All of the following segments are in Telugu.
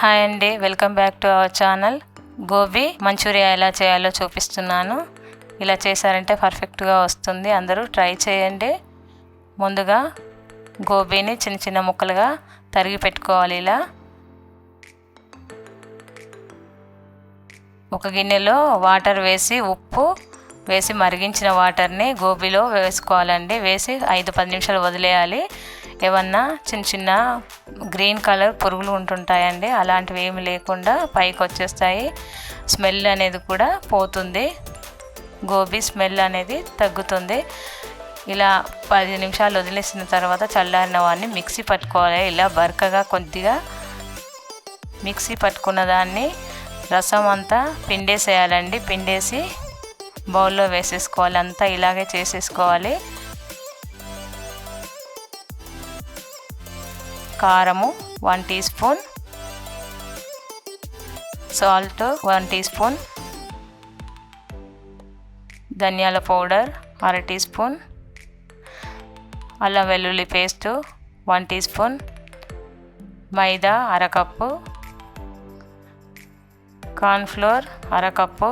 హాయ్ అండి, welcome back to our channel. Gobi manchuria ఎలా చేయాలో చూపిస్తున్నాను. ఇలా చేశారంటే పర్ఫెక్ట్గా వస్తుంది. అందరూ ట్రై చేయండి. ముందుగా గోబీని చిన్న చిన్న ముక్కలుగా తరిగి పెట్టుకోవాలి. ఇలా ఒక గిన్నెలో వాటర్ వేసి ఉప్పు వేసి మరిగించిన వాటర్ని గోబీలో వేసుకోవాలండి. వేసి 5-10 నిమిషాలు వదిలేయాలి. ఏమన్నా చిన్న చిన్న గ్రీన్ కలర్ పురుగులు ఉంటుంటాయండి, అలాంటివి ఏమి లేకుండా పైకి వచ్చేస్తాయి. స్మెల్ అనేది కూడా పోతుంది, గోబీ స్మెల్ అనేది తగ్గుతుంది. ఇలా 10 నిమిషాలు వదిలేసిన తర్వాత చల్లారిన వాడిని మిక్సీ పట్టుకోవాలి. ఇలా బరకగా కొద్దిగా మిక్సీ పట్టుకున్న దాన్ని రసం అంతా పిండేసేయాలండి. పిండేసి బౌల్లో వేసేసుకోవాలి. అంతా ఇలాగే చేసేసుకోవాలి. కారము 1 teaspoon, salt 1 teaspoon, ధనియాల పౌడర్ 1/2 టీ స్పూన్, అల్లం వెల్లుల్లి paste 1 teaspoon, maida 1/2 cup, cornflour 1/2 cup,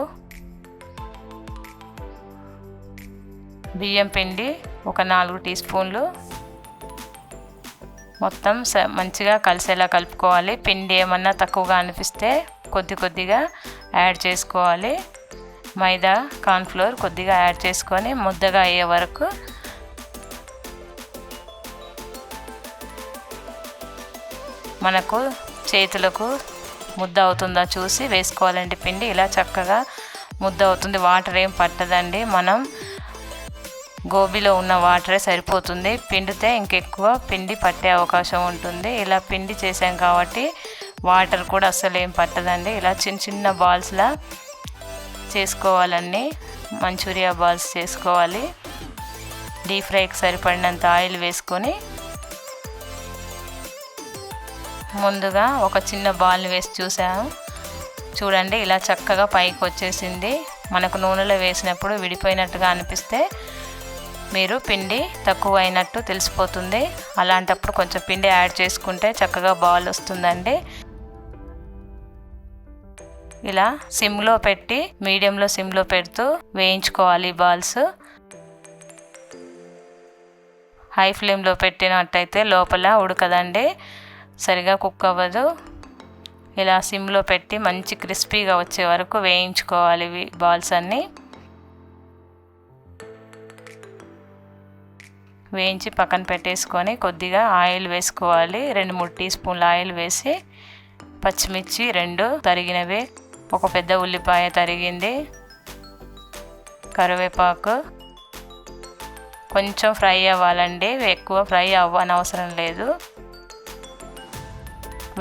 బియ్యం పిండి ఒక 4 టీ స్పూన్లు. మొత్తం మంచిగా కలిసేలా కలుపుకోవాలి. పిండి ఏమన్నా తక్కువగా అనిపిస్తే కొద్దిగా యాడ్ చేసుకోవాలి. మైదా కార్న్ఫ్లోర్ కొద్దిగా యాడ్ చేసుకొని ముద్దగా అయ్యే వరకు మనకు చేతులకు ముద్ద అవుతుందా చూసి వేసుకోవాలండి. పిండి ఇలా చక్కగా ముద్ద అవుతుంది. వాటర్ ఏం పట్టదండి. మనం గోబీలో ఉన్న వాటరే సరిపోతుంది. పిండితే ఇంకెక్కువ పిండి పట్టే అవకాశం ఉంటుంది. ఇలా పిండి చేసాం కాబట్టి వాటర్ కూడా అస్సలు ఏం పట్టదండి. ఇలా చిన్న చిన్న బాల్స్లా చేసుకోవాలన్నీ. మంచూరియా బాల్స్ చేసుకోవాలి. డీప్ ఫ్రైకి సరిపడినంత ఆయిల్ వేసుకొని ముందుగా ఒక చిన్న బాల్ని వేసి చూసాము. చూడండి, ఇలా చక్కగా పైకి వచ్చేసింది. మనకు నూనెలో వేసినప్పుడు విడిపోయినట్టుగా అనిపిస్తే మీరు పిండి తక్కువ అయినట్టు తెలిసిపోతుంది. అలాంటప్పుడు కొంచెం పిండి యాడ్ చేసుకుంటే చక్కగా బాల్ వస్తుందండి. ఇలా సిమ్లో పెట్టి మీడియంలో సిమ్లో పెడుతూ వేయించుకోవాలి బాల్స్. హై ఫ్లేమ్లో పెట్టినట్టయితే లోపల ఉడకదండి, సరిగా కుక్ అవ్వదు. ఇలా సిమ్లో పెట్టి మంచి క్రిస్పీగా వచ్చే వరకు వేయించుకోవాలి బాల్స్ అన్నీ. వేయించి పక్కన పెట్టేసుకొని కొద్దిగా ఆయిల్ వేసుకోవాలి. 2-3 టీ స్పూన్ల ఆయిల్ వేసి పచ్చిమిర్చి 2 తరిగినవి, ఒక పెద్ద ఉల్లిపాయ తరిగింది, కరివేపాకు కొంచెం ఫ్రై అవ్వాలండి, ఎక్కువ ఫ్రై అవ్వనవసరం లేదు.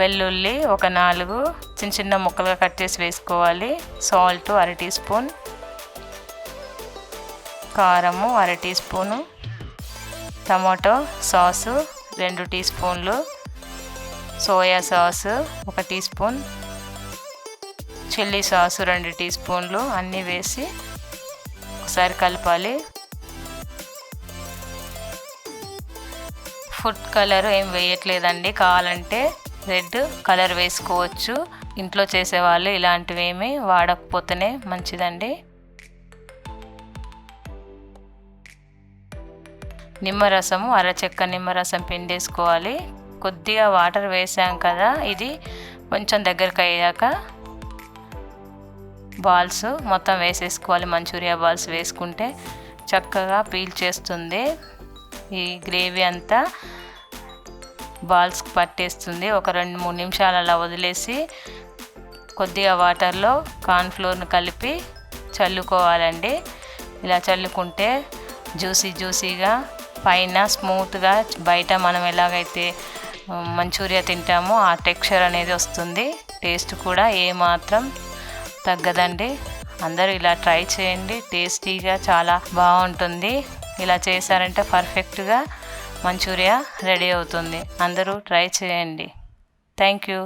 వెల్లుల్లి ఒక 4 చిన్న చిన్న ముక్కలుగా కట్ చేసి వేసుకోవాలి. సాల్ట్ 1/2 టీ స్పూన్, కారము 1/2 teaspoon, tomato sauce 2 tea స్పూన్లు, soya sauce 1 teaspoon, chilli sauce 2 tea స్పూన్లు అన్నీ వేసి ఒకసారి కలపాలి. ఫుడ్ కలర్ ఏం వేయట్లేదండి, కావాలంటే రెడ్ కలర్ వేసుకోవచ్చు. ఇంట్లో చేసేవాళ్ళు ఇలాంటివి ఏమీ వాడకపోతేనే మంచిదండి. నిమ్మరసము 1/2 చెక్క నిమ్మరసం పిండేసుకోవాలి. కొద్దిగా వాటర్ వేసాం కదా, ఇది కొంచెం దగ్గరికి అయ్యాక బాల్స్ మొత్తం వేసేసుకోవాలి. మంచూరియా బాల్స్ వేసుకుంటే చక్కగా పీల్ చేస్తుంది. ఈ గ్రేవీ అంతా బాల్స్కి పట్టేస్తుంది. ఒక 2-3 నిమిషాలు అలా వదిలేసి కొద్దిగా వాటర్లో కార్న్ఫ్లోర్ని కలిపి చల్లుకోవాలండి. ఇలా చల్లుకుంటే జ్యూసీగా పైన స్మూత్గా, బయట మనం ఎలాగైతే మంచూరియా తింటామో ఆ టెక్స్చర్ అనేది వస్తుంది. టేస్ట్ కూడా ఏమాత్రం తగ్గదండి. అందరూ ఇలా ట్రై చేయండి. టేస్టీగా చాలా బాగుంటుంది. ఇలా చేశారంటే పర్ఫెక్ట్గా మంచూరియా రెడీ అవుతుంది. అందరూ ట్రై చేయండి. Thank you.